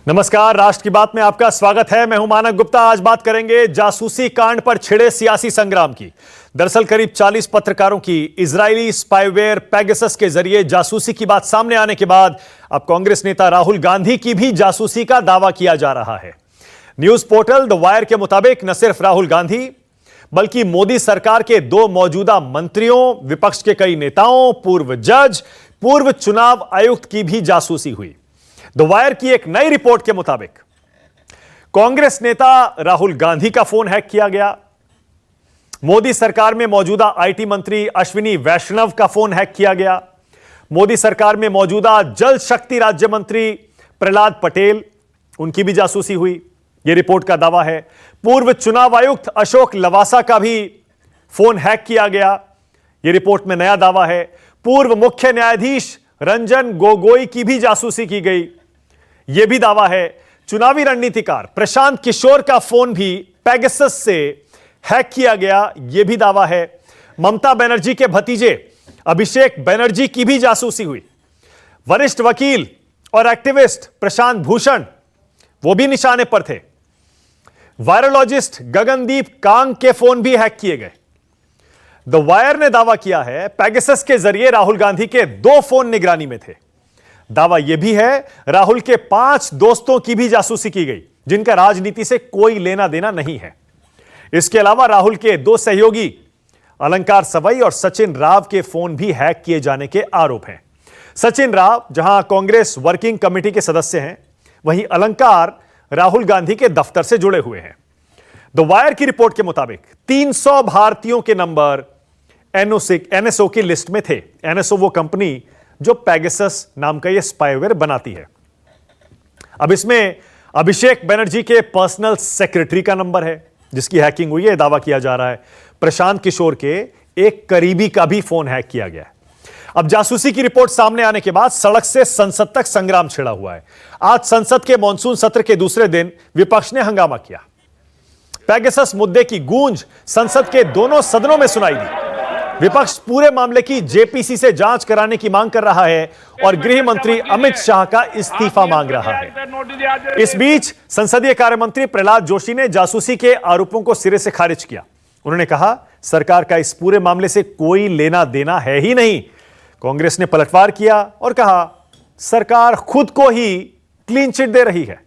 नमस्कार, राष्ट्र की बात में आपका स्वागत है। मैं हूं मानक गुप्ता। आज बात करेंगे जासूसी कांड पर छिड़े सियासी संग्राम की। दरअसल करीब 40 पत्रकारों की इजरायली स्पाईवेयर पेगासस के जरिए जासूसी की बात सामने आने के बाद अब कांग्रेस नेता राहुल गांधी की भी जासूसी का दावा किया जा रहा है। न्यूज पोर्टल द वायर के मुताबिक न सिर्फ राहुल गांधी बल्कि मोदी सरकार के 2 मौजूदा मंत्रियों, विपक्ष के कई नेताओं, पूर्व जज, पूर्व चुनाव आयुक्त की भी जासूसी हुई। द वायर की एक नई रिपोर्ट के मुताबिक कांग्रेस नेता राहुल गांधी का फोन हैक किया गया। मोदी सरकार में मौजूदा आईटी मंत्री अश्विनी वैष्णव का फोन हैक किया गया। मोदी सरकार में मौजूदा जल शक्ति राज्य मंत्री प्रहलाद पटेल, उनकी भी जासूसी हुई, यह रिपोर्ट का दावा है। पूर्व चुनाव आयुक्त अशोक लवासा का भी फोन हैक किया गया, यह रिपोर्ट में नया दावा है। पूर्व मुख्य न्यायाधीश रंजन गोगोई की भी जासूसी की गई, यह भी दावा है। चुनावी रणनीतिकार प्रशांत किशोर का फोन भी पेगासस से हैक किया गया, यह भी दावा है। ममता बनर्जी के भतीजे अभिषेक बनर्जी की भी जासूसी हुई। वरिष्ठ वकील और एक्टिविस्ट प्रशांत भूषण, वो भी निशाने पर थे। वायरोलॉजिस्ट गगनदीप कांग के फोन भी हैक किए गए। द वायर ने दावा किया है पेगासस के जरिए राहुल गांधी के 2 फोन निगरानी में थे। दावा यह भी है राहुल के 5 दोस्तों की भी जासूसी की गई, जिनका राजनीति से कोई लेना देना नहीं है। इसके अलावा राहुल के 2 सहयोगी अलंकार सवई और सचिन राव के फोन भी हैक किए जाने के आरोप हैं। सचिन राव जहां कांग्रेस वर्किंग कमेटी के सदस्य हैं, वहीं अलंकार राहुल गांधी के दफ्तर से जुड़े हुए हैं। द वायर की रिपोर्ट के मुताबिक 300 भारतीयों के नंबर एनएसओ की लिस्ट में थे। एनएसओ वो कंपनी जो पेगासस नाम का ये स्पाईवेयर बनाती है। अब इसमें अभिषेक बनर्जी के पर्सनल सेक्रेटरी का नंबर है जिसकी हैकिंग हुई है, दावा किया जा रहा है। प्रशांत किशोर के एक करीबी का भी फोन हैक किया गया है। अब जासूसी की रिपोर्ट सामने आने के बाद सड़क से संसद तक संग्राम छिड़ा हुआ है। आज संसद के मॉनसून सत्र के दूसरे दिन विपक्ष ने हंगामा किया। पेगासस मुद्दे की गूंज संसद के दोनों सदनों में सुनाई दी। विपक्ष पूरे मामले की जेपीसी से जांच कराने की मांग कर रहा है और गृह मंत्री अमित शाह का इस्तीफा मांग रहा है। इस बीच संसदीय कार्य मंत्री प्रहलाद जोशी ने जासूसी के आरोपों को सिरे से खारिज किया। उन्होंने कहा सरकार का इस पूरे मामले से कोई लेना देना है ही नहीं। कांग्रेस ने पलटवार किया और कहा सरकार खुद को ही क्लीन चिट दे रही है।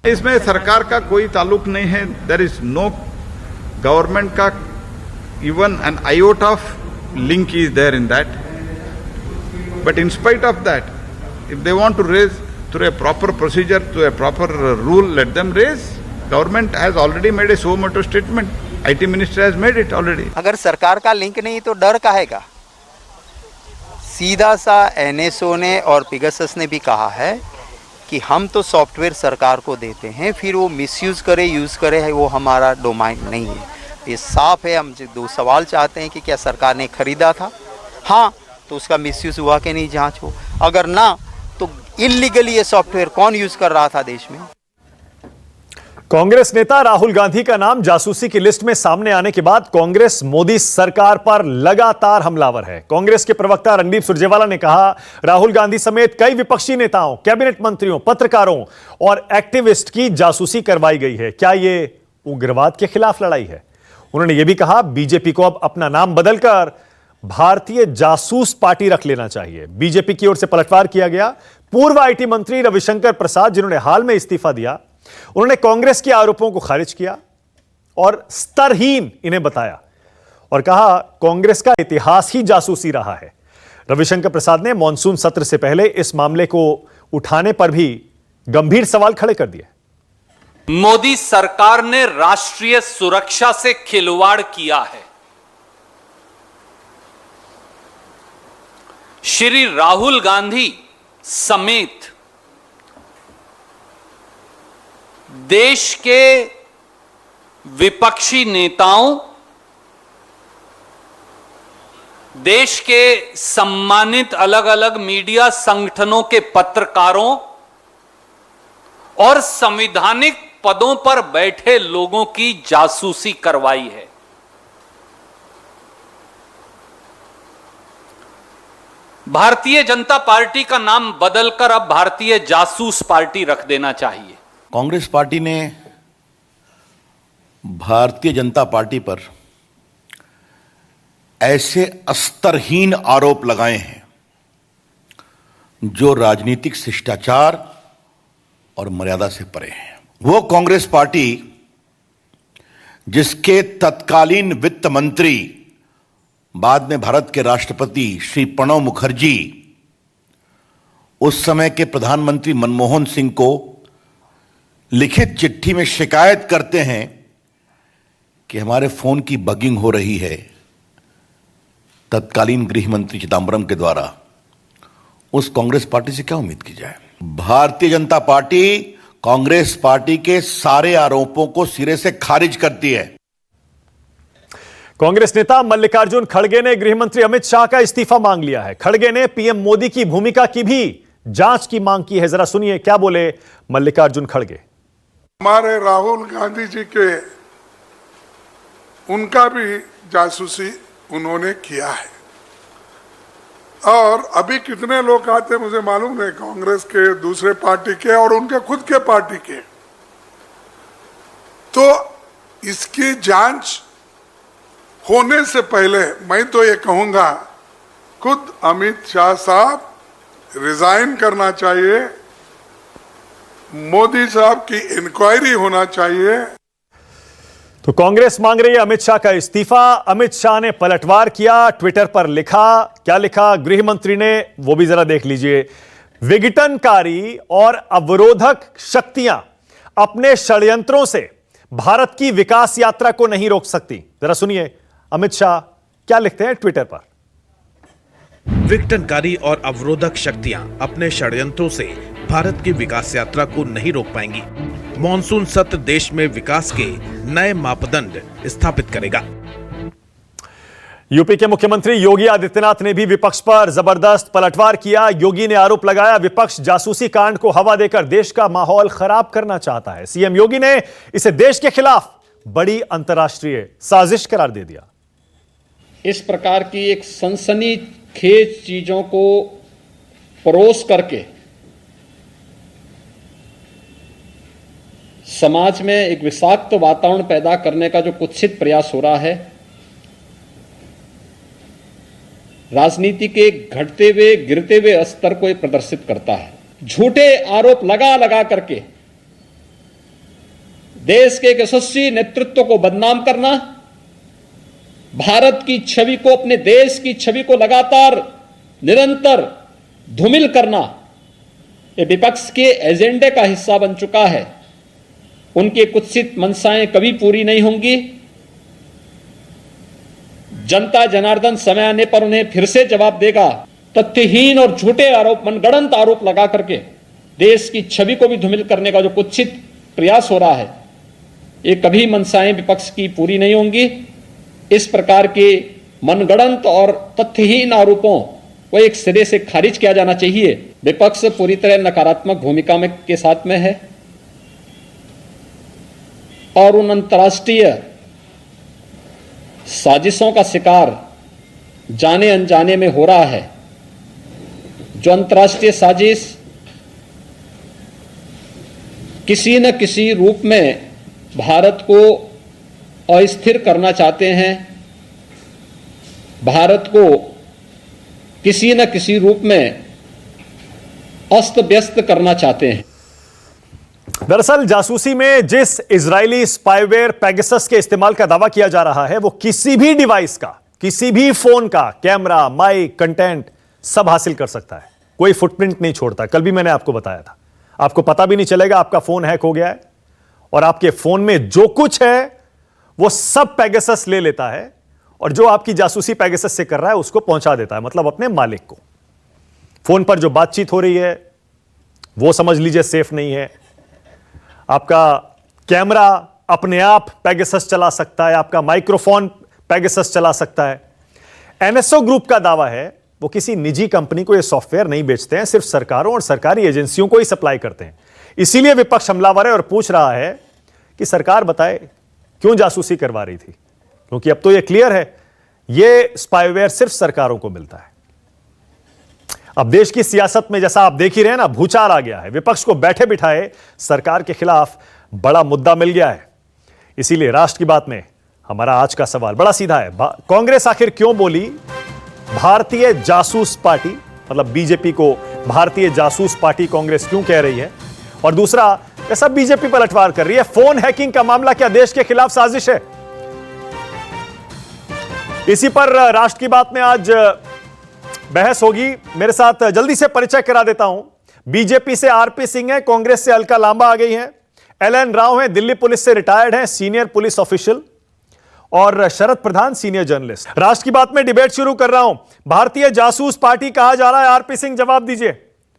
इसमें सरकार का कोई ताल्लुक नहीं है। देयर इज नो गवर्नमेंट का even an iota of link is there in that. But in spite of that, if they want to raise through a proper procedure, to a proper rule, let them raise. Government has already made a suo motu statement. IT minister has made it already. अगर सरकार का link नहीं तो डर काहे का? सीधा सा एनएसओ ने और पेगासस ने भी कहा है कि हम तो सॉफ्टवेयर सरकार को देते हैं, फिर वो मिसयूज करे यूज करे है, वो हमारा डोमाइन नहीं है। ये साफ है। हम 2 सवाल चाहते हैं कि क्या सरकार ने खरीदा था? हाँ, तो उसका मिसयूज हुआ कि नहीं, जांच हो। अगर ना तो इलीगली ये सॉफ्टवेयर कौन यूज कर रहा था देश में? कांग्रेस नेता राहुल गांधी का नाम जासूसी की लिस्ट में सामने आने के बाद कांग्रेस मोदी सरकार पर लगातार हमलावर है। कांग्रेस के प्रवक्ता रणदीप सुरजेवाला ने कहा राहुल गांधी समेत कई विपक्षी नेताओं, कैबिनेट मंत्रियों, पत्रकारों और एक्टिविस्ट की जासूसी करवाई गई है। क्या यह उग्रवाद के खिलाफ लड़ाई है? उन्होंने यह भी कहा बीजेपी को अब अपना नाम बदलकर भारतीय जासूस पार्टी रख लेना चाहिए। बीजेपी की ओर से पलटवार किया गया। पूर्व आईटी मंत्री रविशंकर प्रसाद, जिन्होंने हाल में इस्तीफा दिया, उन्होंने कांग्रेस के आरोपों को खारिज किया और स्तरहीन इन्हें बताया और कहा कांग्रेस का इतिहास ही जासूसी रहा है। रविशंकर प्रसाद ने मॉनसून सत्र से पहले इस मामले को उठाने पर भी गंभीर सवाल खड़े कर दिए। मोदी सरकार ने राष्ट्रीय सुरक्षा से खिलवाड़ किया है। श्री राहुल गांधी समेत देश के विपक्षी नेताओं, देश के सम्मानित अलग अलग मीडिया संगठनों के पत्रकारों और संवैधानिक पदों पर बैठे लोगों की जासूसी करवाई है। भारतीय जनता पार्टी का नाम बदलकर अब भारतीय जासूस पार्टी रख देना चाहिए। कांग्रेस पार्टी ने भारतीय जनता पार्टी पर ऐसे स्तरहीन आरोप लगाए हैं जो राजनीतिक शिष्टाचार और मर्यादा से परे हैं। वो कांग्रेस पार्टी जिसके तत्कालीन वित्त मंत्री, बाद में भारत के राष्ट्रपति श्री प्रणब मुखर्जी, उस समय के प्रधानमंत्री मनमोहन सिंह को लिखित चिट्ठी में शिकायत करते हैं कि हमारे फोन की बगिंग हो रही है तत्कालीन गृह मंत्री चिदंबरम के द्वारा, उस कांग्रेस पार्टी से क्या उम्मीद की जाए। भारतीय जनता पार्टी कांग्रेस पार्टी के सारे आरोपों को सिरे से खारिज करती है। कांग्रेस नेता मल्लिकार्जुन खड़गे ने गृह मंत्री अमित शाह का इस्तीफा मांग लिया है। खड़गे ने पीएम मोदी की भूमिका की भी जांच की मांग की है। जरा सुनिए क्या बोले मल्लिकार्जुन खड़गे। हमारे राहुल गांधी जी के, उनका भी जासूसी उन्होंने किया है। और अभी कितने लोग आते हैं मुझे मालूम नहीं, कांग्रेस के, दूसरे पार्टी के और उनके खुद के पार्टी के। तो इसकी जांच होने से पहले मैं तो ये कहूंगा, खुद अमित शाह साहब रिजाइन करना चाहिए, मोदी साहब की इंक्वायरी होना चाहिए। तो कांग्रेस मांग रही है अमित शाह का इस्तीफा। अमित शाह ने पलटवार किया, ट्विटर पर लिखा। क्या लिखा गृह मंत्री ने, वो भी जरा देख लीजिए। विघटनकारी और अवरोधक शक्तियां अपने षड्यंत्रों से भारत की विकास यात्रा को नहीं रोक सकती। जरा सुनिए अमित शाह क्या लिखते हैं ट्विटर पर। विघटनकारी और अवरोधक शक्तियां अपने षड्यंत्रों से भारत की विकास यात्रा को नहीं रोक पाएंगी। मॉनसून सत्र देश में विकास के नए मापदंड स्थापित करेगा। यूपी के मुख्यमंत्री योगी आदित्यनाथ ने भी विपक्ष पर जबरदस्त पलटवार किया। योगी ने आरोप लगाया विपक्ष जासूसी कांड को हवा देकर देश का माहौल खराब करना चाहता है। सीएम योगी ने इसे देश के खिलाफ बड़ी अंतर्राष्ट्रीय साजिश करार दे दिया। इस प्रकार की एक सनसनीखेज चीजों को परोस करके समाज में एक विषाक्त वातावरण पैदा करने का जो कुत्सित प्रयास हो रहा है, राजनीति के घटते हुए गिरते हुए स्तर को प्रदर्शित करता है। झूठे आरोप लगा लगा करके देश के एक यशस्वी नेतृत्व को बदनाम करना, भारत की छवि को, अपने देश की छवि को लगातार निरंतर धूमिल करना, ये विपक्ष के एजेंडे का हिस्सा बन चुका है। उनके कुत्सित मंशाएं कभी पूरी नहीं होंगी। जनता जनार्दन समय आने पर उन्हें फिर से जवाब देगा। तथ्यहीन और झूठे आरोप, मनगढ़ंत आरोप लगा करके देश की छवि को भी धूमिल करने का जो कुत्सित प्रयास हो रहा है, ये कभी मंशाएं विपक्ष की पूरी नहीं होंगी। इस प्रकार के मनगढ़ंत और तथ्यहीन आरोपों को एक सिरे से खारिज किया जाना चाहिए। विपक्ष पूरी तरह नकारात्मक भूमिका में के साथ में है और उन अंतर्राष्ट्रीय साजिशों का शिकार जाने अनजाने में हो रहा है। जो अंतर्राष्ट्रीय साजिश किसी न किसी रूप में भारत को अस्थिर करना चाहते हैं, भारत को किसी न किसी रूप में अस्त व्यस्त करना चाहते हैं। दरअसल जासूसी में जिस इजरायली स्पाईवेयर पेगासस के इस्तेमाल का दावा किया जा रहा है, वो किसी भी डिवाइस का, किसी भी फोन का कैमरा, माइक, कंटेंट सब हासिल कर सकता है। कोई फुटप्रिंट नहीं छोड़ता। कल भी मैंने आपको बताया था, आपको पता भी नहीं चलेगा आपका फोन हैक हो गया है, और आपके फोन में जो कुछ है वो सब पेगासस ले लेता है, और जो आपकी जासूसी पेगासस से कर रहा है उसको पहुंचा देता है, मतलब अपने मालिक को। फोन पर जो बातचीत हो रही है वो समझ लीजिए सेफ नहीं है। आपका कैमरा अपने आप पेगासस चला सकता है, आपका माइक्रोफोन पेगासस चला सकता है। एनएसओ ग्रुप का दावा है वो किसी निजी कंपनी को यह सॉफ्टवेयर नहीं बेचते हैं, सिर्फ सरकारों और सरकारी एजेंसियों को ही सप्लाई करते हैं। इसीलिए विपक्ष हमलावर है और पूछ रहा है कि सरकार बताए क्यों जासूसी करवा रही थी, क्योंकि अब तो यह क्लियर है ये स्पाईवेयर सिर्फ सरकारों को मिलता है। अब देश की सियासत में जैसा आप देख ही रहे हैं ना, भूचाल आ गया है। विपक्ष को बैठे बिठाए सरकार के खिलाफ बड़ा मुद्दा मिल गया है। इसीलिए राष्ट्र की बात में हमारा आज का सवाल बड़ा सीधा है। कांग्रेस आखिर क्यों बोली भारतीय जासूस पार्टी, मतलब बीजेपी को भारतीय जासूस पार्टी कांग्रेस क्यों कह रही है? और दूसरा, ऐसा बीजेपी पलटवार कर रही है, फोन हैकिंग का मामला क्या देश के खिलाफ साजिश है? इसी पर राष्ट्र की बात में आज बहस होगी। मेरे साथ जल्दी से परिचय करा देता हूं। बीजेपी से आरपी सिंह है, कांग्रेस से अलका लांबा आ गई हैं, एलएन राव हैं, दिल्ली पुलिस से रिटायर्ड हैं, सीनियर पुलिस ऑफिशियल, और शरद प्रधान सीनियर जर्नलिस्ट। राष्ट्र की बात में डिबेट शुरू कर रहा हूं। भारतीय जासूस पार्टी कहा जा रहा है, आरपी सिंह जवाब दीजिए।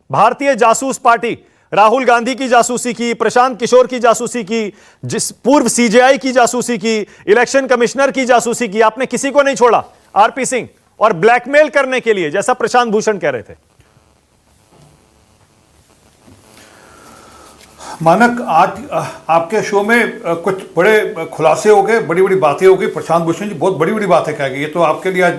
भारतीय जासूस पार्टी राहुल गांधी की जासूसी की, प्रशांत किशोर की जासूसी की, जिस पूर्व सीजेआई की जासूसी की, इलेक्शन कमिश्नर की जासूसी की, आपने किसी को नहीं छोड़ा आरपी सिंह, और ब्लैकमेल करने के लिए, जैसा प्रशांत भूषण कह रहे थे। मानक, आज आपके शो में कुछ बड़े खुलासे हो गए, बड़ी बड़ी बातें हो गई। प्रशांत भूषण जी बहुत बड़ी बड़ी बातें कह गए। ये तो आपके लिए आज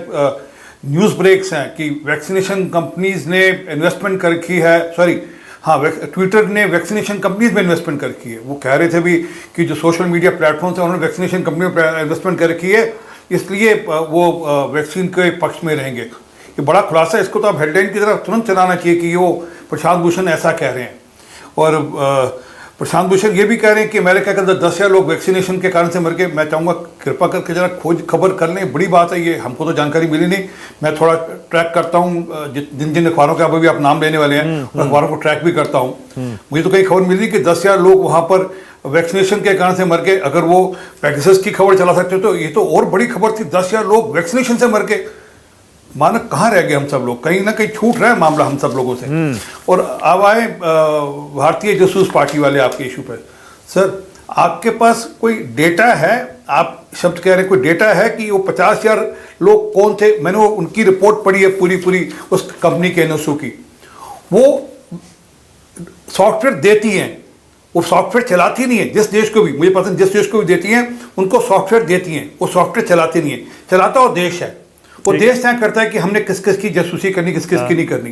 न्यूज़ ब्रेक्स हैं कि वैक्सीनेशन कंपनीज ने इन्वेस्टमेंट कर रखी है, सॉरी हाँ, ट्विटर ने वैक्सीनेशन कंपनीज में इन्वेस्टमेंट कर रखी है। वो कह रहे थे भी कि जो सोशल मीडिया प्लेटफॉर्म्स हैं उन्होंने वैक्सीनेशन कंपनी में इन्वेस्टमेंट कर रखी है, इसलिए वो वैक्सीन के पक्ष में रहेंगे। ये बड़ा खुलासा है, इसको तो आप हेडलाइन की तरफ तुरंत चलाना चाहिए कि वो प्रशांत भूषण ऐसा कह रहे हैं। और प्रशांत भूषण ये भी कह रहे हैं कि अमेरिका के अंदर 10,000 लोग वैक्सीनेशन के कारण से मर गए। मैं चाहूँगा कृपा करके जरा खोज खबर कर लें, बड़ी बात है ये, हमको तो जानकारी मिली नहीं। मैं थोड़ा ट्रैक करता हूँ, जिन जिन अखबारों के अभी आप नाम लेने वाले हैं उन अखबारों को ट्रैक भी करता हूँ। मुझे तो कहीं खबर मिली कि 10,000 लोग वहाँ पर वैक्सीनेशन के कारण से मर गए। अगर वो पेगासस की खबर चला सकते तो ये तो और बड़ी खबर थी, 10,000 लोग वैक्सीनेशन से मर गए। मानक, कहाँ रह गए हम सब लोग? कहीं ना कहीं छूट रहा है मामला हम सब लोगों से। और अब आए भारतीय जासूस पार्टी वाले आपके इशू पर। सर, आपके पास कोई डेटा है? आप शब्द कह रहे हैं, कोई डेटा है कि वो 50,000 लोग कौन थे? मैंने वो उनकी रिपोर्ट पढ़ी है पूरी उस कंपनी के एनओसी की। वो सॉफ्टवेयर देती हैं, वो सॉफ्टवेयर चलाती नहीं है। जिस देश को भी, मुझे पता है, जिस देश को भी देती हैं उनको सॉफ्टवेयर देती हैं, वो सॉफ्टवेयर चलाती नहीं है। चलाता वो देश है। वो देश तय करता है कि हमने किस किस की जासूसी करनी, किस किस की नहीं करनी।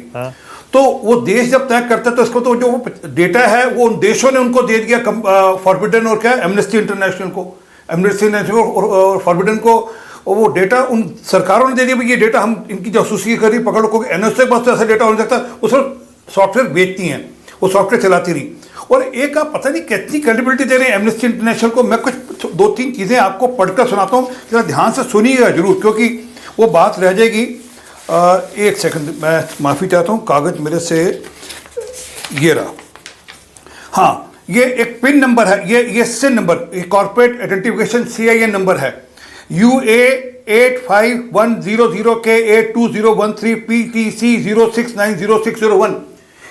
तो वो देश जब तय करता है तो इसको तो जो डेटा है वो उन देशों ने उनको दे दिया, फॉरबिडन और क्या, एमनेस्टी इंटरनेशनल को, एमनेस्टी इंटरनेशनल और फॉरबिडन को। और वो डेटा उन सरकारों ने दे दिया, ये डेटा हम इनकी जासूसी करी, पकड़ो को। एनएसए के पास तो ऐसा डेटा हो सकता है, उसको सॉफ्टवेयर बेचती हैं, वो सॉफ्टवेयर चलाती नहीं। और एक आप पता नहीं कितनी क्रेडिबिलिटी दे रहे हैं एमनेस्टी इंटरनेशनल को। मैं कुछ 2-3 चीज़ें आपको पढ़कर सुनाता हूँ, जरा ध्यान से सुनिएगा जरूर, क्योंकि वो बात रह जाएगी। एक सेकंड, मैं माफ़ी चाहता हूँ, कागज़ मेरे से ये रहा। हाँ, ये एक पिन नंबर है, ये सिन नंबर, ये कॉर्पोरेट आइडेंटिफिकेशन CIN नंबर है, UA 8510KA2013PTC06900601।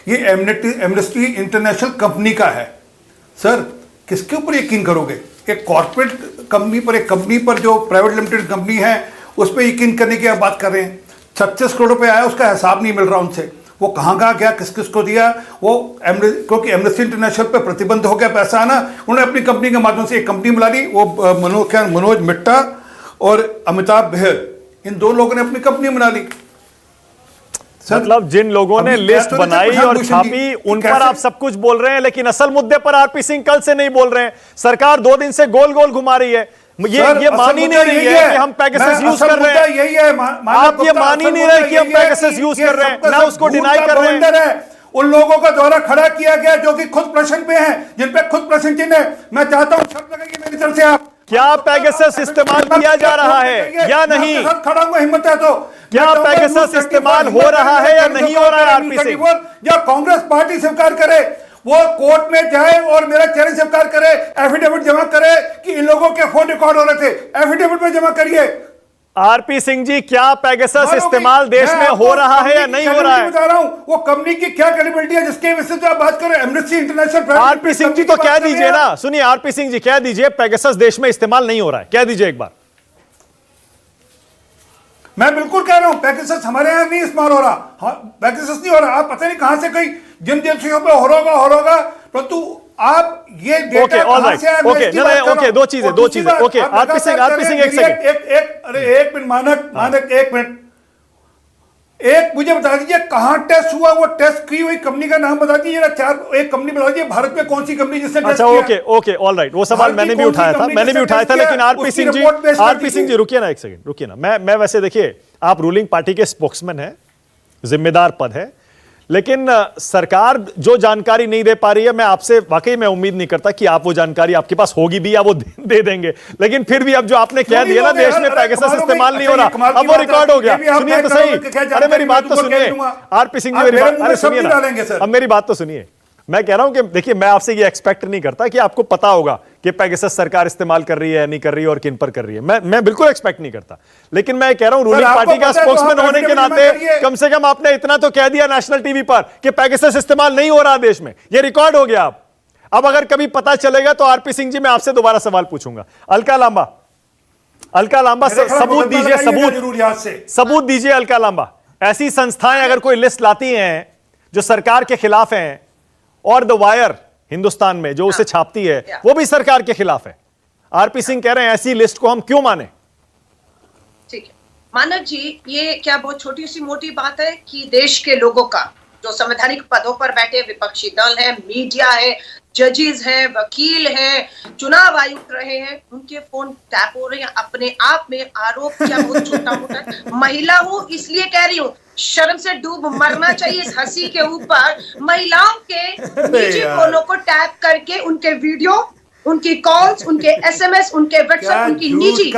ये एमनेस्टी इंटरनेशनल कंपनी का है। सर, किसके ऊपर यकीन करोगे? एक कॉर्पोरेट कंपनी पर, एक कंपनी पर जो प्राइवेट लिमिटेड कंपनी है उस पर यकीन करने की आप बात कर रहे हैं। 36 करोड़ रुपए आया, उसका हिसाब नहीं मिल रहा उनसे। वो कहाँ गया, किस किस को दिया? वो क्योंकि एमनेस्टी इंटरनेशनल पे प्रतिबंध हो गया पैसा आना, उन्होंने अपनी कंपनी के माध्यम से एक कंपनी बुला ली। वो मनोज मिट्टा और अमिताभ बहेर, इन 2 लोगों ने अपनी कंपनी बना ली। मतलब जिन लोगों ने लिस्ट बनाई और छापी उन पर आप सब कुछ बोल रहे हैं, लेकिन असल मुद्दे पर आरपी सिंह कल से नहीं बोल रहे हैं। सरकार 2 दिन से गोल गोल घुमा रही है। ये मान ही नहीं रही है कि हम पेगासस यूज कर रहे हैं। यही है, आप ये मान ही नहीं रहे कि हम पेगासस यूज कर रहे हैं, ना उसको डिनाई कर रहे हैं। उन लोगों का द्वारा खड़ा किया गया जो कि खुद प्रश्न पे हैं, जिन पे खुद प्रश्न चिन्ह है। मैं चाहता हूं शब्द लगाइए मेरी तरफ से। आप क्या पेगासस इस्तेमाल किया जा रहा है या नहीं? खड़ा हूं, हिम्मत है तो। क्या पेगासस इस्तेमाल हो रहा है या नहीं हो रहा है? आरपी सिंह, या कांग्रेस पार्टी स्वीकार करे, वो कोर्ट में जाए और मेरा चेहरे स्वीकार करे, एफिडेविट जमा करे कि इन लोगों के फोन रिकॉर्ड हो रहे थे, एफिडेविट में जमा करिए। आरपी सिंह जी, क्या पेगासस इस्तेमाल देश में हो रहा है या नहीं हो रहा है? बता रहा हूं, वो कंपनी की क्या क्रेडिबिलिटी है जिसके विषय से आप बात करें? Amnesty international. RP Singh ji तो कह दीजिए ना, सुनिए आरपी सिंह जी कह दीजिए पेगासस देश में इस्तेमाल नहीं हो रहा है, कह दीजिए एक बार। मैं बिल्कुल कह रहा हूं, पेगासस हमारे यहाँ नहीं इस्तेमाल हो रहा। पेगासस नहीं हो रहा। आप पता नहीं कहां से कहीं जिन देशों पे हो होगा, परंतु आप ये डेटा कहां से आया? ओके, दो चीजें। ओके, आरपी सिंह एक सेकंड। एक मिनट, मानक एक मिनट। एक मुझे बता दीजिए कहां टेस्ट हुआ, वो टेस्ट की हुई कंपनी का नाम बता दीजिए ना, चार एक कंपनी बता दीजिए भारत में कौन सी कंपनी जिसने टेस्ट अच्छा किया? ओके ओके ऑल राइट, वो सवाल भारत की मैंने भी कौन सी उठाया था, कंपनी मैंने भी जिसने उठाया था, टेस्ट लेकिन किया? आरपी उसकी सिंह जी, रिपोर्ट पेश कर आरपी सिंह जी दीजिए। रुकिए ना एक सेकंड, रुकिए ना। मैं वैसे देखिए, आप रूलिंग पार्टी के स्पोक्समैन हैं, जिम्मेदार पद है, लेकिन सरकार जो जानकारी नहीं दे पा रही है, मैं आपसे वाकई मैं उम्मीद नहीं करता कि आप वो जानकारी आपके पास होगी भी या वो दे देंगे, लेकिन फिर भी अब जो आपने कह दिया ना, देश में पेगासस इस्तेमाल नहीं हो रहा, अब वो रिकॉर्ड हो गया। सुनिए तो सही, अरे मेरी बात तो सुनिए, आरपी सिंह जी मेरी बात, अरे सुनिए ना, अब मेरी बात तो सुनिए। मैं कह रहा हूं कि देखिए, मैं आपसे ये एक्सपेक्ट नहीं करता कि आपको पता होगा कि पेगासस सरकार इस्तेमाल कर रही है, नहीं कर रही है और किन पर कर रही है, मैं बिल्कुल एक्सपेक्ट नहीं करता, लेकिन मैं कह रहा हूं रूलिंग पार्टी का स्पोक्समैन होने के नाते कम से कम आपने इतना तो कह दिया नेशनल टीवी पर कि पेगासस इस्तेमाल नहीं हो रहा देश में, ये रिकॉर्ड हो गया। अब अगर कभी पता चलेगा तो आरपी सिंह जी मैं आपसे दोबारा सवाल पूछूंगा। अलका लांबा सबूत दीजिए, सबूत दीजिए अलका लांबा। ऐसी संस्थाएं अगर कोई लिस्ट लाती हैं जो सरकार के खिलाफ हैं, और द वायर हिंदुस्तान में जो उसे छापती है वो भी सरकार के खिलाफ है, आरपी सिंह कह रहे हैं ऐसी लिस्ट को हम क्यों माने? ठीक है मानव जी, ये क्या बहुत छोटी सी मोटी बात है कि देश के लोगों का जो संवैधानिक पदों पर बैठे विपक्षी दल है, मीडिया है, जजेस हैं, वकील हैं, चुनाव आयुक्त रहे हैं, उनके फोन टैप हो रहे हैं। अपने आप में आरोप क्या बहुत छोटा मोटा है। महिला हूं इसलिए कह रही हूँ, शर्म से डूब मरना चाहिए इस हंसी के ऊपर। महिलाओं के निजी फोनों को टैप करके उनके वीडियो, उनकी कॉल्स, उनके एसएमएस, उनके व्हाट्सएप, उनकी निजी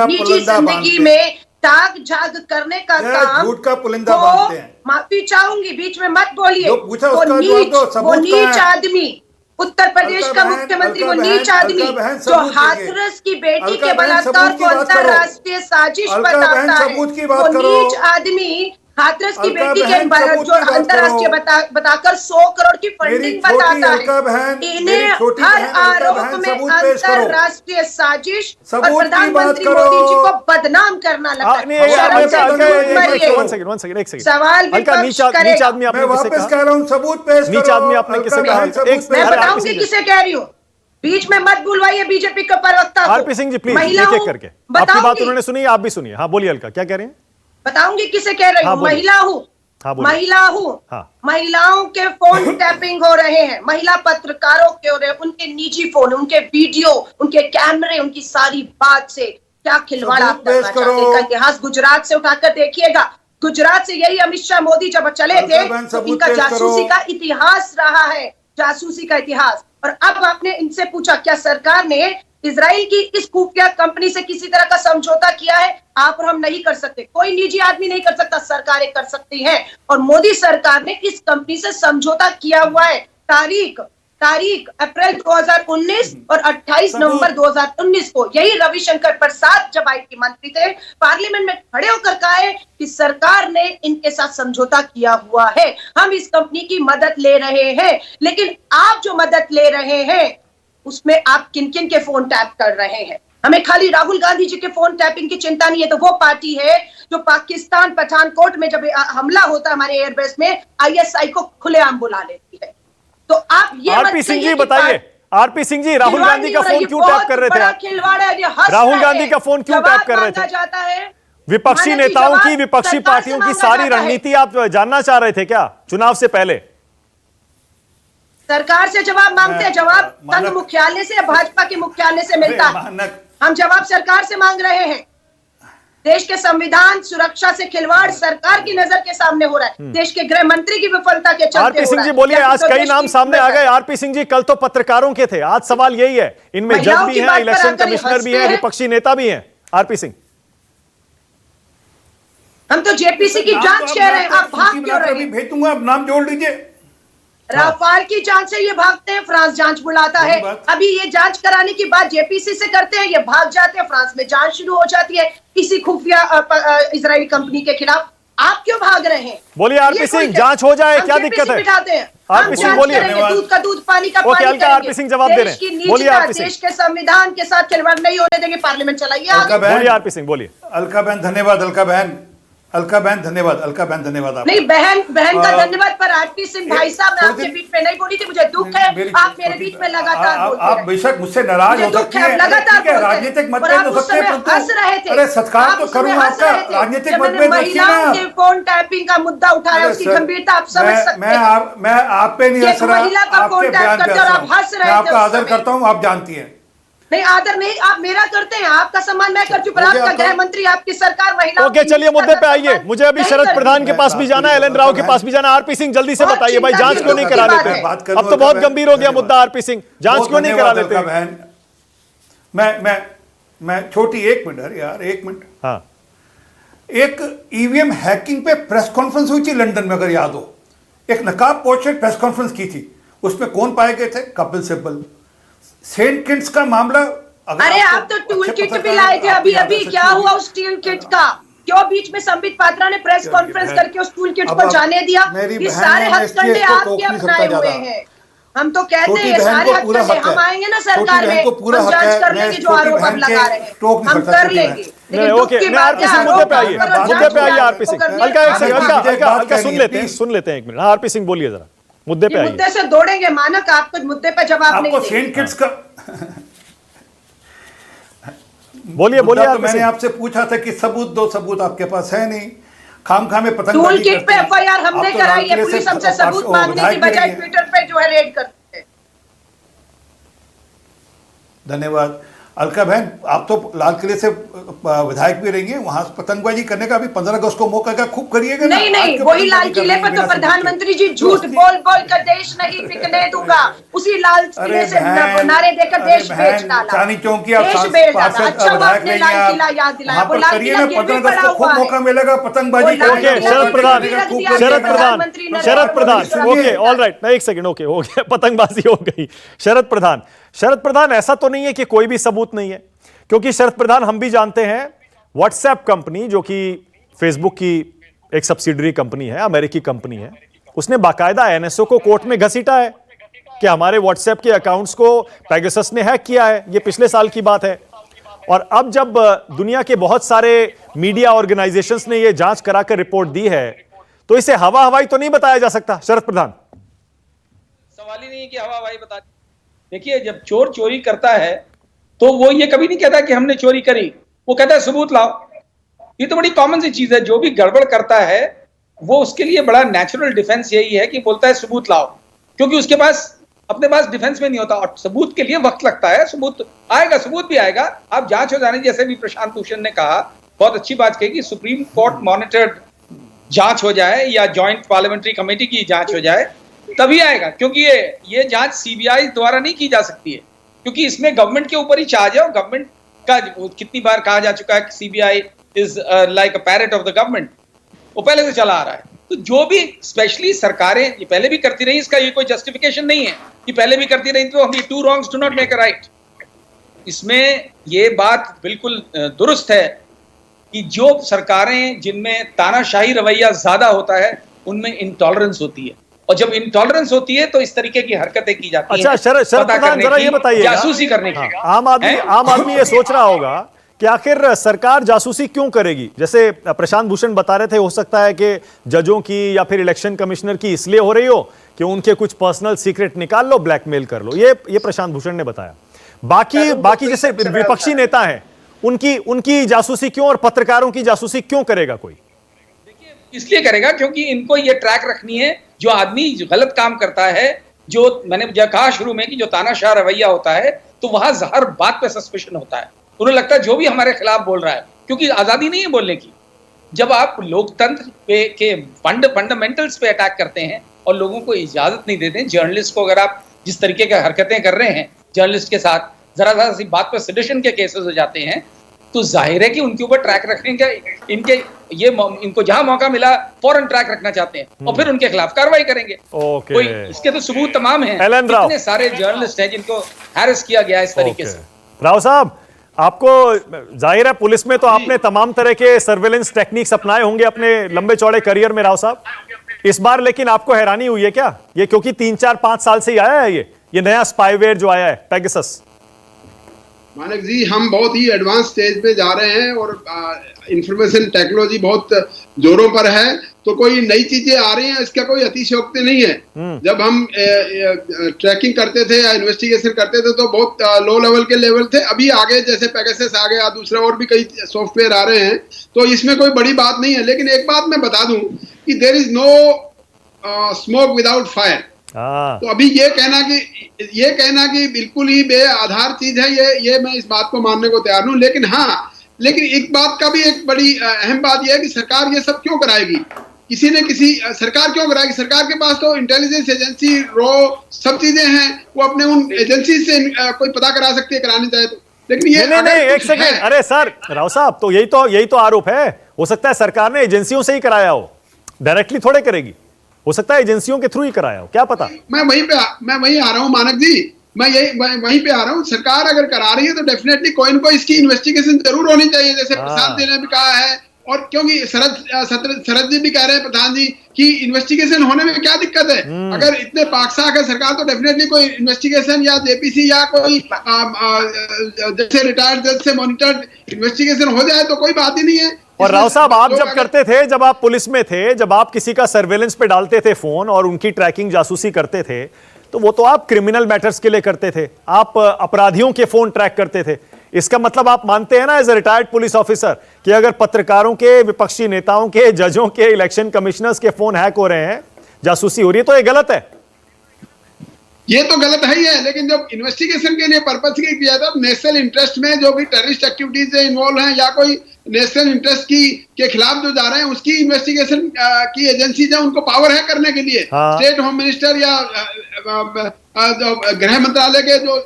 जिंदगी में ताक झाग करने का काम, झूठ का पुलिंदा बांधते हैं। माफी चाहूंगी, बीच में मत बोलिए। वो वो नीच आदमी, उत्तर प्रदेश का मुख्यमंत्री, वो नीच आदमी जो हाथरस की बेटी के बलात्कार को अंतरराष्ट्रीय साजिश बताता है, वो नीच आदमी हाथरस की बेटी के जो अंतरराष्ट्रीय बताकर 100 करोड़ की फंडिंग बताता है। इन्हें हर आरोप में अंतरराष्ट्रीय साजिश और प्रधानमंत्री मोदी जी को बदनाम करना लगता है। सवाल नीच आदमी आपने किसे कहा? सबूत पेश करो। नीच आदमी आपने किसे कहा? मैं बताऊंगी किसे कह रही हूँ, बीच में मत बुलवाइए बीजेपी का प्रवक्ता। आरपी सिंह जी प्लीज एक एक करके, आपकी बात उन्होंने सुनी, आप भी सुनिए। हाँ बोलिए अलका, क्या कह रहे हैं? बताऊंगी किसे कह रही हूँ। महिला हूँ, महिला हूँ। महिलाओं के फोन टैपिंग हो रहे हैं, महिला पत्रकारों के हो रहे हैं, उनके निजी फोन, उनके वीडियो, उनके कैमरे, उनकी सारी बात से क्या खिलवाड़ आप करना चाहते हैं। इतिहास गुजरात से उठाकर देखिएगा, गुजरात से यही अमित शाह मोदी जब चले थे तो इनका जासूसी का इतिहास रहा है, जासूसी का इतिहास। और अब आपने इनसे पूछा क्या सरकार ने इजराइल की इस खुफिया कंपनी से किसी तरह का समझौता किया है? आप और हम नहीं कर सकते, कोई निजी आदमी नहीं कर सकता, सरकारें कर सकती हैं। और मोदी सरकार ने इस कंपनी से समझौता किया हुआ है। तारीख अप्रैल 2019 और 28 नवंबर 2019 को। यही रविशंकर प्रसाद जब आईटी मंत्री थे, पार्लियामेंट में खड़े होकर कहा है कि सरकार ने इनके साथ समझौता किया हुआ है, हम इस कंपनी की मदद ले रहे हैं। लेकिन आप जो मदद ले रहे हैं उसमें आप किन किन के फोन टैप कर रहे हैं? हमें खाली राहुल गांधी जी के फोन टैपिंग की चिंता नहीं है। तो वो पार्टी है जो पाकिस्तान पठानकोट में जब हमला होता है हमारे एयरबेस में, आईएसआई को खुलेआम बुला लेती है। तो आप ये आरपी सिंह जी बताइए, आरपी सिंह जी राहुल गांधी का फोन क्यों टैप कर रहे थे? खिलवाड़ है, राहुल गांधी का फोन क्यों टैप कर रहे थे? जाता है विपक्षी नेताओं की, विपक्षी पार्टियों की सारी रणनीति आप जानना चाह रहे थे क्या चुनाव से पहले? सरकार से जवाब मांगते हैं, जवाब संघ मुख्यालय से, भाजपा के मुख्यालय से मिलता है। हम जवाब सरकार से मांग रहे हैं। देश के संविधान सुरक्षा से खिलवाड़ सरकार की नजर के सामने हो रहा है, देश के गृह मंत्री की विफलता के चलते। आरपी सिंह जी बोलिए, आज कई नाम सामने आ गए। आरपी सिंह जी कल तो पत्रकारों के थे, आज सवाल यही है, इनमें जज भी हैं, इलेक्शन कमिश्नर भी हैं, विपक्षी नेता भी हैं। आरपी सिंह, हम तो जेपीसी की जांच कह रहे हैं, आप भाग क्यों रहे हैं? भेजूंगा, आप नाम जोड़ लीजिए। राफाल की जांच से ये भागते हैं, फ्रांस जांच बुलाता है। अभी ये जांच कराने की बात जेपीसी से करते हैं, ये भाग जाते हैं, फ्रांस में जांच शुरू हो जाती है किसी खुफिया इजरायली कंपनी के खिलाफ। आप क्यों भाग रहे हैं? बोलिए आरपी सिंह, जांच हो जाए, क्या दिक्कत है? आरपी सिंह बोलिए। दूध का दूध, पानी का पानी करेंगे। आरपी सिंह जवाब दे रहे हैं, बोलिए आरपी सिंह। देश के संविधान के साथ खिलवाड़ नहीं होने देंगे, पार्लियामेंट चलाइए। बोलिए आरपी सिंह, बोलिए। अलका बहन, धन्यवाद अलका बहन। अलका बहन धन्यवाद, अलका बहन धन्यवाद आपका। नहीं, बहन का धन्यवाद, पर आरपी सिंह भाई साहब, मैं आपके बीच में नहीं बोली थी, मुझे दुख है आप मेरे बीच में लगातार बोलते आप बेशक मुझसे नाराज हो सकती हैं, लगातार राजनीतिक मतभेद हो सकते हैं, हंस रहे थे। अरे सत्कार तो करूं आपका, राजनीतिक मतभेद महिलाओं के फोन टैपिंग का मुद्दा उठाया, उसकी गंभीरता आप समझ सकते हैं। मैं आप पे नहीं हंस रहा, महिला का फोन टैप करते और आप हंस रहे थे। मैं आपका आदर करता हूं, आप जानती हैं। नहीं, आदर नहीं, आप मेरा करते हैं, आपका सम्मान मैं कर चुका, आपका गृह मंत्री, आपकी सरकार महिला। ओके, चलिए मुद्दे पे आइए। मुझे अभी शरद प्रधान के पास भी जाना है, एल एन राव के पास भी जाना है। आरपी सिंह जल्दी से बताइए भाई, जांच क्यों नहीं करा लेते? अब तो बहुत गंभीर हो गया मुद्दा आरपी सिंह, जांच क्यों नहीं करा लेते? मैं छोटी 1 मिनट यार, 1 मिनट। हाँ, एक ईवीएम हैकिंग पे प्रेस कॉन्फ्रेंस हुई थी लंदन में, अगर याद हो, एक नकाब पोर्शन प्रेस कॉन्फ्रेंस की थी, उसमें कौन पाए गए थे? कपिल सिब्बल। सेंट किट्स का मामला, अरे आप तो टूल किट भी लाए थे अभी, क्या हुआ उस टूल किट का? क्यों बीच में संबित पात्रा ने प्रेस कॉन्फ्रेंस करके उस टूल किट को जाने दिया? ये सारे हथकंडे आपके अपनाए हुए हैं। हम तो कहते हैं सारे हथकंडे, हम आएंगे ना सरकार में, हम जांच कर लेंगे जो आरोप हम लगा रहे हैं, हम कर लेंगे। ओके, आरपी सिंह मुद्दे पे आइए, आरपी सिंह। हल्का एक सेकंड, हल्का सुन लेते हैं 1 मिनट। आरपी सिंह बोलिए जरा, मुद्दे पे आइए। मुद्दे से दौड़ेंगे मानक, आपको मुद्दे पे जवाब नहीं देंगे। सेंट किट्स का बोलिए तो मैंने आपसे पूछा था कि सबूत दो, सबूत आपके पास है नहीं, खामखा में पतंग टूल किट पे एफआईआर हमने कराई है, पुलिस हमसे सबूत मांगने की बजाय ट्विटर पे जो है रेड करते हैं। धन्यवाद। अलका बहन, आप तो लाल किले से विधायक भी रही हैं, वहां पतंगबाजी करने का भी 15 अगस्त को मौका का खूब करिएगा ना। नहीं, वही लाल किले पर तो प्रधानमंत्री जी झूठ बोल कर देश नहीं बिकने दूंगा, उसी लाल किले से नारे देकर देश बेच डाला, चांदी चौकी आप देश बेच डाला। अच्छा, आपने लाल किला याद दिलाया, वो लाल किला गिर भी पड़ा हुआ खूब है। मौका मिलेगा पतंगबाजी का। शरद प्रधान, ओके, ऑलराइट, एक सेकंड, ओके, हो गया, पतंगबाजी हो गई। शरद प्रधान, ऐसा तो नहीं है कि कोई भी सबूत नहीं है, क्योंकि शरद प्रधान, हम भी जानते हैं, व्हाट्सएप कंपनी जो कि फेसबुक की एक सब्सिडरी कंपनी है, अमेरिकी कंपनी है, उसने बाकायदा एनएसओ को कोर्ट में घसीटा है कि हमारे व्हाट्सएप के अकाउंट्स को पेगासस ने हैक किया है। यह पिछले साल की बात है। और अब जब दुनिया के बहुत सारे मीडिया ऑर्गेनाइजेशंस ने यह जांच कराकर रिपोर्ट दी है, तो इसे हवा हवाई तो नहीं बताया जा सकता। शरद प्रधान, सवाल ही नहीं है कि हवा हवाई बता। देखिए, जब चोर चोरी करता है तो वो ये कभी नहीं कहता कि हमने चोरी करी, वो कहता है सबूत लाओ। ये तो बड़ी कॉमन सी चीज है, जो भी गड़बड़ करता है वो उसके लिए बड़ा नेचुरल डिफेंस यही है कि बोलता है सबूत लाओ, क्योंकि उसके पास अपने पास डिफेंस में नहीं होता, और सबूत के लिए वक्त लगता है। सबूत आएगा, सबूत भी आएगा। आप जांच हो जाने, जैसे भी प्रशांत भूषण ने कहा, बहुत अच्छी बात कही कि सुप्रीम कोर्ट मॉनिटर्ड जांच हो जाए या ज्वाइंट पार्लियामेंट्री कमेटी की जांच हो जाए, तभी आएगा। क्योंकि ये जांच सीबीआई द्वारा नहीं की जा सकती है, क्योंकि इसमें गवर्नमेंट के ऊपर ही चार्ज है, और गवर्नमेंट का कितनी बार कहा जा चुका है कि CBI is like a parrot of the government, वो पहले से चला आ रहा है। तो जो भी स्पेशली सरकारें ये पहले भी करती रही, इसका ये कोई जस्टिफिकेशन नहीं है कि पहले भी करती रही तो हम ये two wrongs do not make a right. इसमें ये बात बिल्कुल दुरुस्त है कि जो सरकारें जिनमें तानाशाही रवैया ज्यादा होता है, उनमें इंटॉलरेंस होती है, और जब इंटॉलरेंस होती है तो इस तरीके की हरकतें की जाती हैं। अच्छा, शरद प्रधान, जरा ये बताइए, जासूसी करने की। आम आदमी ये सोच रहा होगा कि आखिर सरकार जासूसी क्यों करेगी? जैसे प्रशांत भूषण बता रहे थे, हो सकता है कि जजों की या फिर इलेक्शन कमिश्नर की इसलिए हो रही हो कि उनके कुछ पर्सनल सीक्रेट निकाल लो, ब्लैकमेल कर लो। ये प्रशांत भूषण ने बताया। बाकी जैसे विपक्षी नेता हैं, उनकी जासूसी क्यों और पत्रकारों की जासूसी क्यों करेगा कोई? इसलिए करेगा क्योंकि इनको ये ट्रैक रखनी है, जो आदमी जो गलत काम करता है, जो मैंने कहा शुरू में कि जो तानाशाह रवैया होता है, तो वहां हर बात पे सस्पेशन होता है। उन्हें लगता है जो भी हमारे खिलाफ बोल रहा है, क्योंकि आजादी नहीं है बोलने की। जब आप लोकतंत्र पे के फंडामेंटल्स पे अटैक करते हैं और लोगों को इजाजत नहीं देते, जर्नलिस्ट को अगर आप जिस तरीके की हरकतें कर रहे हैं जर्नलिस्ट के साथ, जरा सी बात पर सेडिशन के केसेस हो जाते हैं, तो जाहिर है कि उनके ऊपर ट्रैक रखने का इनको जहां मौका मिला फौरन ट्रैक रखना चाहते हैं और फिर उनके खिलाफ कार्रवाई करेंगे। कोई इसके तो सबूत तमाम हैं, कितने सारे जर्नलिस्ट हैं जिनको हैरेस किया गया इस तरीके से। राव साहब, आपको जाहिर है पुलिस में तो आपने तमाम तरह के सर्वेलेंस टेक्निक्स अपनाए होंगे अपने लंबे चौड़े करियर में, राव साहब। इस बार लेकिन आपको हैरानी हुई है क्या? ये क्योंकि 3, 4, 5 साल से ही आया है ये नया स्पाईवेयर जो आया है पेगासस। मानक जी, हम बहुत ही एडवांस स्टेज पे जा रहे हैं और इंफॉर्मेशन टेक्नोलॉजी बहुत जोरों पर है, तो कोई नई चीजें आ रही हैं, इसका कोई अतिशयोक्ति नहीं है। जब हम ट्रैकिंग करते थे या इन्वेस्टिगेशन करते थे तो बहुत लो लेवल के लेवल थे। अभी आगे जैसे पेगासस आ गया, दूसरा और भी कई सॉफ्टवेयर आ रहे हैं, तो इसमें कोई बड़ी बात नहीं है। लेकिन एक बात मैं बता दूं कि there is no smoke without fire. तो अभी ये कहना कि बिल्कुल ही बेआधार चीज है, ये मैं इस बात को मानने को तैयार हूं। लेकिन एक बात का भी एक बड़ी अहम बात यह है कि सरकार ये सब क्यों कराएगी? सरकार क्यों कराएगी? सरकार के पास तो इंटेलिजेंस एजेंसी, रॉ, सब चीजें हैं, वो अपने उन एजेंसी से कोई पता करा सकती है, करानी चाहे तो। लेकिन ये नहीं, एक सेकेंड, अरे सर राव साहब, तो यही तो आरोप है। हो सकता है सरकार ने एजेंसियों से ही कराया हो, डायरेक्टली थोड़े करेगी, हो सकता है एजेंसियों के थ्रू ही कराया हो, क्या पता। मैं वहीं आ रहा हूं मानक जी, मैं वहीं पे आ रहा हूं। सरकार अगर करा रही है तो डेफिनेटली कोई न कोई इसकी इन्वेस्टिगेशन जरूर होनी चाहिए, जैसे प्रसाद जी ने भी कहा है, और क्योंकि शरद जी भी कह रहे हैं, प्रधान जी, कि इन्वेस्टिगेशन होने में क्या दिक्कत है? अगर इतने पाकसाक है सरकार तो डेफिनेटली कोई इन्वेस्टिगेशन या जेपीसी या कोई जैसे रिटायर्ड जज से मॉनिटर्ड इन्वेस्टिगेशन हो जाए तो कोई बात ही नहीं है। और राव साहब, आप जब करते थे, जब आप पुलिस में थे, जब आप किसी का सर्वेलेंस पे डालते थे फोन और उनकी ट्रैकिंग, जासूसी करते थे, तो वो तो आप क्रिमिनल मैटर्स के लिए करते थे, आप अपराधियों के फोन ट्रैक करते थे। इसका मतलब आप मानते हैं ना, as a retired police officer, कि अगर पत्रकारों के, विपक्षी नेताओं के, जजों के, इलेक्शन कमिश्नर्स के फोन हैक हो रहे हैं, जासूसी हो रही है, तो ये गलत है। ये तो गलत है ही है, लेकिन जब इन्वेस्टिगेशन के लिए पर्पस की किया था, नेशनल इंटरेस्ट में जो भी टेररिस्ट एक्टिविटीज से इन्वॉल्व हैं या कोई नेशनल इंटरेस्ट के खिलाफ जो जा रहे हैं, उसकी इन्वेस्टिगेशन की एजेंसीज है, उनको पावर है करने के लिए। स्टेट होम मिनिस्टर या गृह मंत्रालय के जो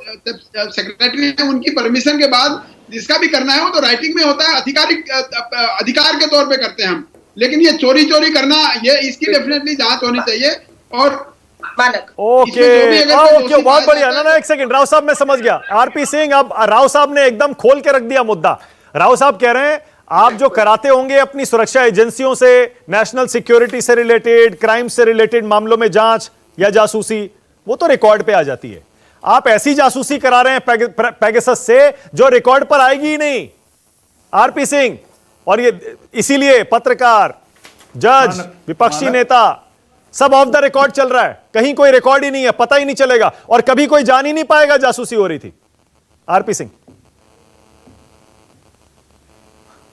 सेक्रेटरी हैं, उनकी परमिशन के बाद जिसका भी करना है वो तो राइटिंग में होता है, अधिकार के तौर पे करते हैं हम। लेकिन ये चोरी करना, ये इसकी डेफिनेटली जांच होनी चाहिए। और ओके, बहुत बढ़िया। ना एक सेकंड राव साहब, मैं समझ गया। आरपी सिंह, अब राव साहब ने एकदम खोल के रख दिया मुद्दा। राव साहब कह रहे हैं आप जो कराते होंगे अपनी सुरक्षा एजेंसियों से, नेशनल सिक्योरिटी से रिलेटेड, क्राइम से रिलेटेड मामलों में जांच या जासूसी, वो तो रिकॉर्ड पे आ जाती है। आप ऐसी जासूसी करा रहे हैं पेगासस से जो रिकॉर्ड पर आएगी ही नहीं, आरपी सिंह। और ये इसीलिए पत्रकार, जज, विपक्षी नेता सब ऑफ द रिकॉर्ड चल रहा है, कहीं कोई रिकॉर्ड ही नहीं है, पता ही नहीं चलेगा, और कभी कोई जान ही नहीं पाएगा जासूसी हो रही थी। आरपी सिंह।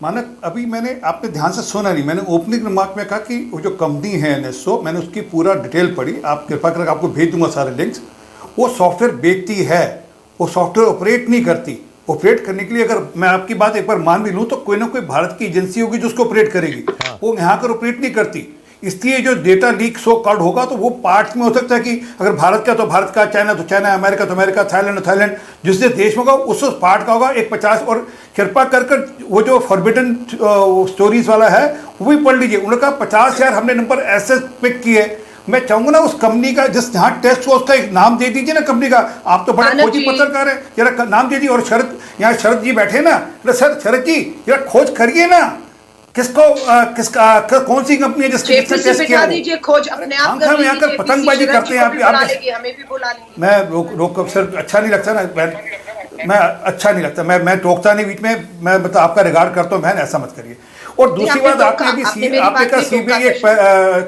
मानक, अभी आपने ध्यान से सुना नहीं, मैंने ओपनिंग रिमार्क में कहा कि वो जो कंपनी है NSO, मैंने उसकी पूरा डिटेल पढ़ी, आप कृपा करके आपको भेज दूंगा सारे लिंक्स। वो सॉफ्टवेयर बेचती है, वो सॉफ्टवेयर ऑपरेट नहीं करती। ऑपरेट करने के लिए अगर मैं आपकी बात एक बार मान भी लूँ तो कोई ना कोई भारत की एजेंसी होगी जो उसको ऑपरेट करेगी, वो यहाँ कर ऑपरेट नहीं करती। इसलिए जो डेटा लीक सो कॉल्ड होगा तो वो पार्ट्स में हो सकता है कि अगर भारत का तो भारत का, चाइना तो चाइना, अमेरिका तो अमेरिका, थाईलैंड तो थाईलैंड, जिस देश में होगा उस पार्ट का होगा एक 50। और कृपा कर वो जो फॉरबिडन स्टोरीज वाला है वो भी पढ़ लीजिए। उन्होंने कहा 50,000 हमने नंबर ऐसे पिक किए। मैं चाहूंगा ना उस कंपनी का जिस जहाँ टेस्ट हुआ उसका एक नाम दे दीजिए ना कंपनी का। आप तो बड़े खोजी पत्रकार हैं, जरा नाम दे दीजिए। और यहाँ शरद जी बैठे ना, सर शरद जी जरा खोज करिए ना, किसका कौन सी कंपनी है जिसके टेस्ट किया दीजिए, खोज अपने आप कर लीजिए। यहाँ पतंगबाजी करते हैं आप हमें भी बुला लेंगे। मैं रोक सर, अच्छा नहीं लगता ना, मैं अच्छा नहीं लगता, मैं टोकता नहीं बीच में, मैं मतलब आपका रिगार्ड करता हूँ बहन, ऐसा मत करिए। और दूसरी बात, आपने कहा सीबीआई एक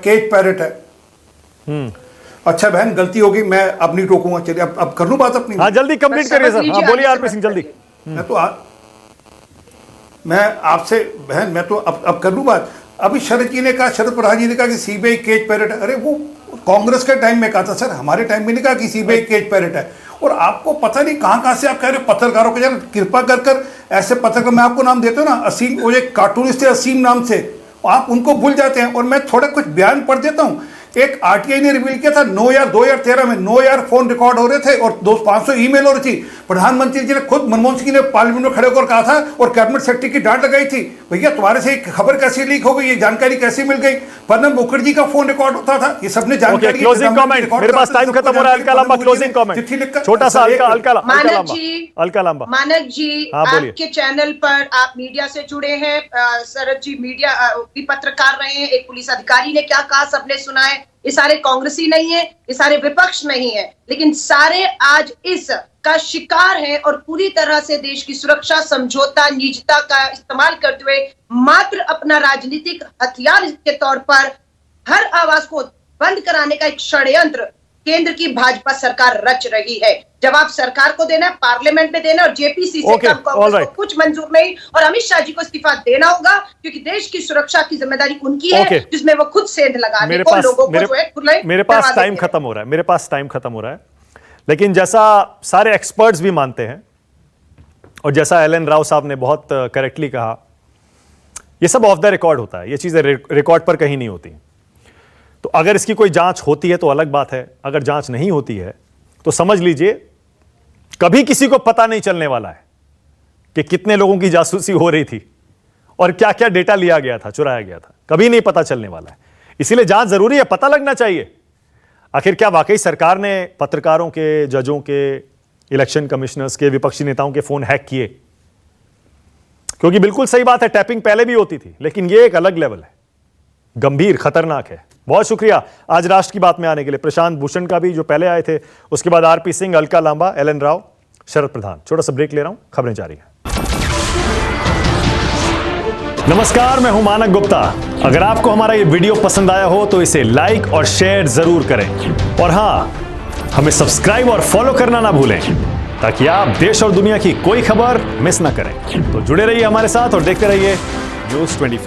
केज पैरेट है। अच्छा बहन, गलती होगी, मैं अब नहीं टोकूंगा। चलिए अब कर लूं बात अपनी। हाँ जल्दी कंप्लीट करिए सर। हाँ बोलिए आरपी सिंह जल्दी। मैं आपसे बहन, मैं तो अब कर लूं बात। अभी शरद जी ने कहा, शरद प्रधान जी ने कहा कि सीबीआई केज पैरेट है। अरे वो कांग्रेस के टाइम में कहा था सर, हमारे टाइम में नहीं कहा कि सीबीआई केज पैरेट है। और आपको पता नहीं कहाँ से आप कह रहे हो पत्रकारों को, यार कृपा कर ऐसे पत्रकार, मैं आपको नाम देता हूँ ना, असीम, वो एक कार्टूनिस्ट है असीम नाम से, आप उनको भूल जाते हैं। और मैं थोड़ा कुछ बयान पढ़ देता हूँ। एक आरटीआई ने रिवील किया था 9 यार 2013 में 9 यार फोन रिकॉर्ड हो रहे थे और 500 ईमेल हो रही थी। प्रधानमंत्री जी ने खुद मनमोहन सिंह ने पार्लियामेंट में खड़े होकर कहा था और कैबिनेट सेक्रेटरी की डांट लगाई थी, भैया तुम्हारे से खबर कैसे लीक हो गई, ये जानकारी कैसे मिल गई। प्रणब मुखर्जी का फोन रिकॉर्ड होता था, ये सबने जानकारी। क्लोजिंग कमेंट, मेरे पास टाइम खत्म हो रहा है। हल्का लंबा क्लोजिंग कमेंट, छोटा सा हल्का लंबा। मानक जी, आपके चैनल पर आप मीडिया से जुड़े हैं, शरद जी मीडिया भी पत्रकार रहे हैं, एक पुलिस अधिकारी ने क्या कहा सबने सुना है, ये सारे कांग्रेसी नहीं है, ये सारे विपक्ष नहीं है, लेकिन सारे आज इस का शिकार है और पूरी तरह से देश की सुरक्षा समझौता निजता का इस्तेमाल करते हुए मात्र अपना राजनीतिक हथियार के तौर पर हर आवाज को बंद कराने का एक षड्यंत्र केंद्र की भाजपा सरकार रच रही है। जवाब सरकार को देना है, पार्लियामेंट में देना, और जेपीसी से कम कांग्रेस को कुछ मंजूर नहीं, और अमित शाह जी को इस्तीफा देना होगा, क्योंकि देश की सुरक्षा की जिम्मेदारी उनकी है, जिसमें वो खुद सेंध लगाने को लोगों को जो है मेरे पास टाइम खत्म हो रहा है, लेकिन जैसा सारे एक्सपर्ट्स भी मानते हैं और जैसा एलन राव साहब ने बहुत करेक्टली कहा, ये सब ऑफ द रिकॉर्ड होता है, ये चीजें रिकॉर्ड पर कहीं नहीं होती। तो अगर इसकी कोई जांच होती है तो अलग बात है, अगर जांच नहीं होती है तो समझ लीजिए कभी किसी को पता नहीं चलने वाला है कि कितने लोगों की जासूसी हो रही थी और क्या क्या डेटा लिया गया था, चुराया गया था, कभी नहीं पता चलने वाला है। इसीलिए जांच जरूरी है, पता लगना चाहिए आखिर क्या वाकई सरकार ने पत्रकारों के, जजों के, इलेक्शन कमिश्नर्स के, विपक्षी नेताओं के फोन हैक किए। क्योंकि बिल्कुल सही बात है, टैपिंग पहले भी होती थी, लेकिन यह एक अलग लेवल है, गंभीर, खतरनाक है। बहुत शुक्रिया आज राष्ट्र की बात में आने के लिए, प्रशांत भूषण का भी जो पहले आए थे, उसके बाद आरपी सिंह, अलका लांबा, एलन राव, शरद प्रधान। छोटा सा ब्रेक ले रहा हूं, खबरें जारी हैं। नमस्कार, मैं हूं मानक गुप्ता। अगर आपको हमारा ये वीडियो पसंद आया हो तो इसे लाइक और शेयर जरूर करें, और हां, हमें सब्सक्राइब और फॉलो करना ना भूलें ताकि आप देश और दुनिया की कोई खबर मिस ना करें। तो जुड़े रहिए हमारे साथ और देखते रहिए न्यूज़ 24।